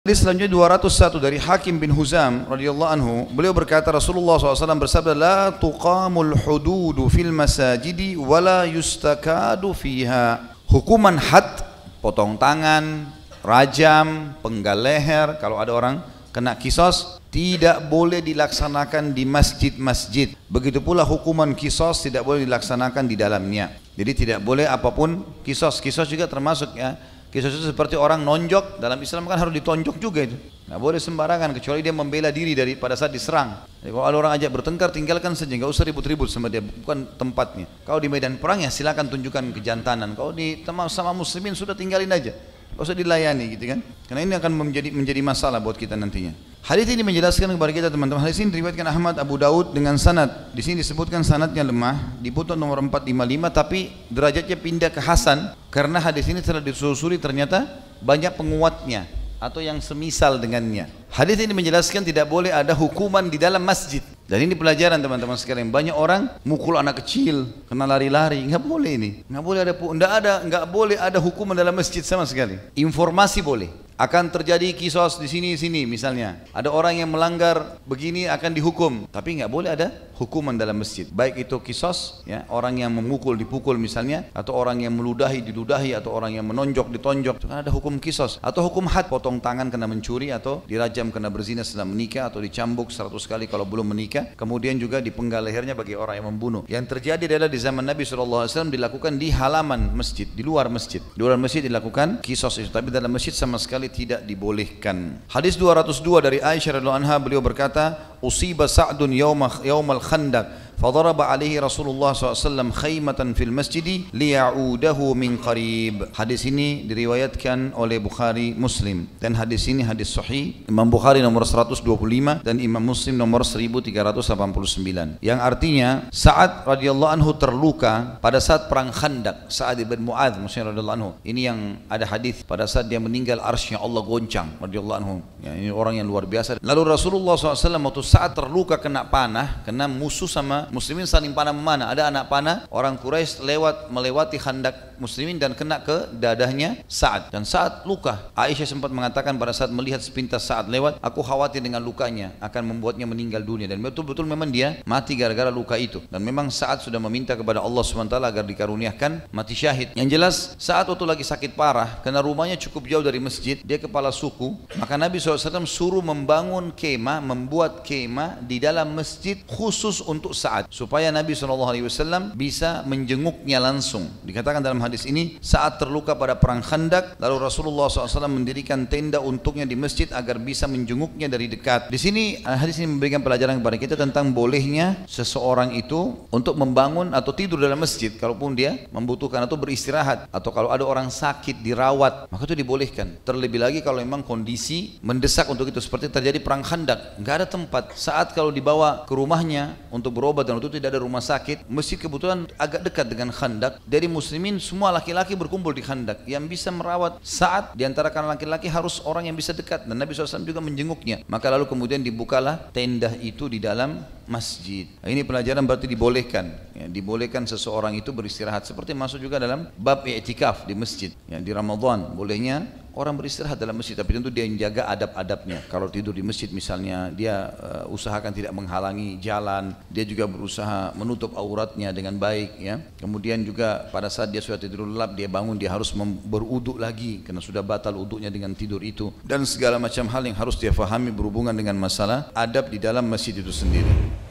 Hadis selanjutnya 201 dari Hakim bin Huzam radhiyallahu anhu, beliau berkata Rasulullah SAW bersabda, la tuqamul hududu fil masajidi wala yustakadu fiha. Hukuman had, potong tangan, rajam, penggal leher kalau ada orang kena kisos, tidak boleh dilaksanakan di masjid-masjid. Begitu pula hukuman kisos tidak boleh dilaksanakan di dalamnya. Jadi tidak boleh apapun kisos. Kisos juga termasuk ya. Kisos itu seperti orang nonjok, dalam Islam kan harus ditonjok juga itu. Nggak boleh sembarangan kecuali dia membela diri pada saat diserang. Jadi kalau ada orang ajak bertengkar, tinggalkan saja, nggak usah ribut-ribut sama dia, bukan tempatnya. Kalau di medan perang ya silakan tunjukkan kejantanan. Kalau di sama muslimin sudah tinggalin aja, nggak usah dilayani gitu kan. Karena ini akan menjadi masalah buat kita nantinya. Hadis ini menjelaskan kepada kita teman-teman. Hadis ini diriwayatkan Ahmad, Abu Daud dengan sanad. Di sini disebutkan sanadnya lemah, di putut nomor 455, tapi derajatnya pindah ke Hasan karena hadis ini telah ditelusuri ternyata banyak penguatnya atau yang semisal dengannya. Hadis ini menjelaskan tidak boleh ada hukuman di dalam masjid. Dan ini pelajaran teman-teman sekalian. Banyak orang mukul anak kecil, kena lari-lari, nggak boleh ini. Nggak boleh ada hukuman dalam masjid sama sekali. Informasi boleh. Akan terjadi kisos di sini misalnya. Ada orang yang melanggar begini akan dihukum, tapi nggak boleh ada hukuman dalam masjid. Baik itu kisos, ya, orang yang memukul dipukul misalnya, atau orang yang meludahi diludahi, atau orang yang menonjok ditonjok, itu kan ada hukum kisos. Atau hukum had, potong tangan kena mencuri, atau dirajam kena berzina setelah menikah, atau dicambuk 100 kali kalau belum menikah. Kemudian juga dipenggal lehernya bagi orang yang membunuh. Yang terjadi adalah di zaman Nabi SAW dilakukan di halaman masjid, di luar masjid. Di luar masjid dilakukan kisos itu, tapi dalam masjid sama sekali tidak dibolehkan. Hadis 202 dari Aisyah radhiyallahu anha, beliau berkata, usiba Sa'dun yaumal khandaq فضرب عليه رسول الله صلى الله عليه وسلم خيمة في المسجد ليعوده من قريب. Hadis ini diriwayatkan oleh Bukhari Muslim, dan hadis ini hadis sahih. Imam Bukhari nomor 125 dan Imam Muslim nomor 1389, yang artinya Sa'ad radhiyallahu anhu terluka pada saat perang Khandaq. Sa'ad ibn Mu'adz radhiyallahu anhu, ini yang ada hadis pada saat dia meninggal arsy-Nya Allah goncang radhiyallahu anhu, ya, ini orang yang luar biasa. Lalu Rasulullah SAW waktu saat terluka kena panah, kena musuh sama muslimin saling panah memanah. Ada anak panah orang Quraisy melewati khandak muslimin dan kena ke dadahnya Sa'ad, dan Sa'ad luka. Aisyah sempat mengatakan pada saat melihat sepintas Sa'ad lewat, aku khawatir dengan lukanya akan membuatnya meninggal dunia, dan betul-betul memang dia mati gara-gara luka itu. Dan memang Sa'ad sudah meminta kepada Allah SWT agar dikaruniakan mati syahid. Yang jelas Sa'ad waktu lagi sakit parah karena rumahnya cukup jauh dari masjid, dia kepala suku, maka Nabi SAW suruh membangun kemah, membuat kemah di dalam masjid khusus untuk Sa'ad, supaya Nabi SAW bisa menjenguknya langsung. Dikatakan dalam hadis ini, saat terluka pada perang Khandaq, lalu Rasulullah SAW mendirikan tenda untuknya di masjid agar bisa menjenguknya dari dekat. Di sini hadis ini memberikan pelajaran kepada kita tentang bolehnya seseorang itu untuk membangun atau tidur dalam masjid kalaupun dia membutuhkan, atau beristirahat, atau kalau ada orang sakit dirawat, maka itu dibolehkan. Terlebih lagi kalau memang kondisi mendesak untuk itu, seperti terjadi perang Khandaq, nggak ada tempat. Saat kalau dibawa ke rumahnya untuk berobat, dan itu tidak ada rumah sakit, masjid kebetulan agak dekat dengan Khandaq, dari muslimin semua laki-laki berkumpul di Khandaq. Yang bisa merawat saat diantara kalangan laki-laki harus orang yang bisa dekat, dan Nabi SAW juga menjenguknya. Maka lalu kemudian dibukalah tenda itu di dalam masjid. Nah, ini pelajaran berarti dibolehkan, ya, dibolehkan seseorang itu beristirahat, seperti masuk juga dalam bab i'tikaf di masjid, ya, di Ramadan bolehnya orang beristirahat dalam masjid, tapi tentu dia menjaga adab-adabnya. Kalau tidur di masjid misalnya, dia usahakan tidak menghalangi jalan, dia juga berusaha menutup auratnya dengan baik, ya. Kemudian juga pada saat dia sudah tidur lelap, dia bangun, dia harus beruduk lagi karena sudah batal uduknya dengan tidur itu, dan segala macam hal yang harus dia fahami berhubungan dengan masalah adab di dalam masjid itu sendiri.